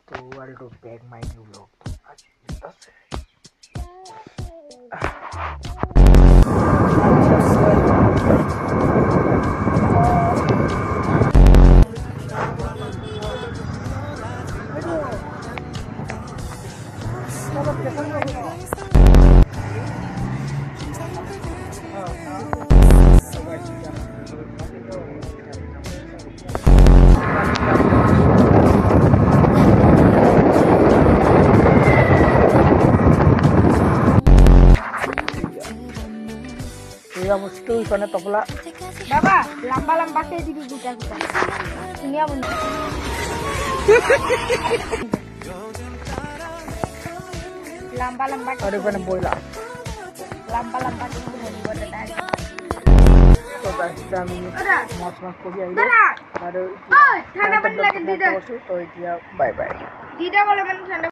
to world to back my new vlog. Mesti ikannya topla. Bapak, lamba-lamba kayak di buka kita. Ini apa nih? Lamba-lamba. Ada ikan boila. Lamba-lamba itu buat tadi. So guys, kami mas kogi aja. Baru. Oh, ঠান্ডা পানি লাগে দিদা। তো bye bye. দিদা বলে মানে ঠান্ডা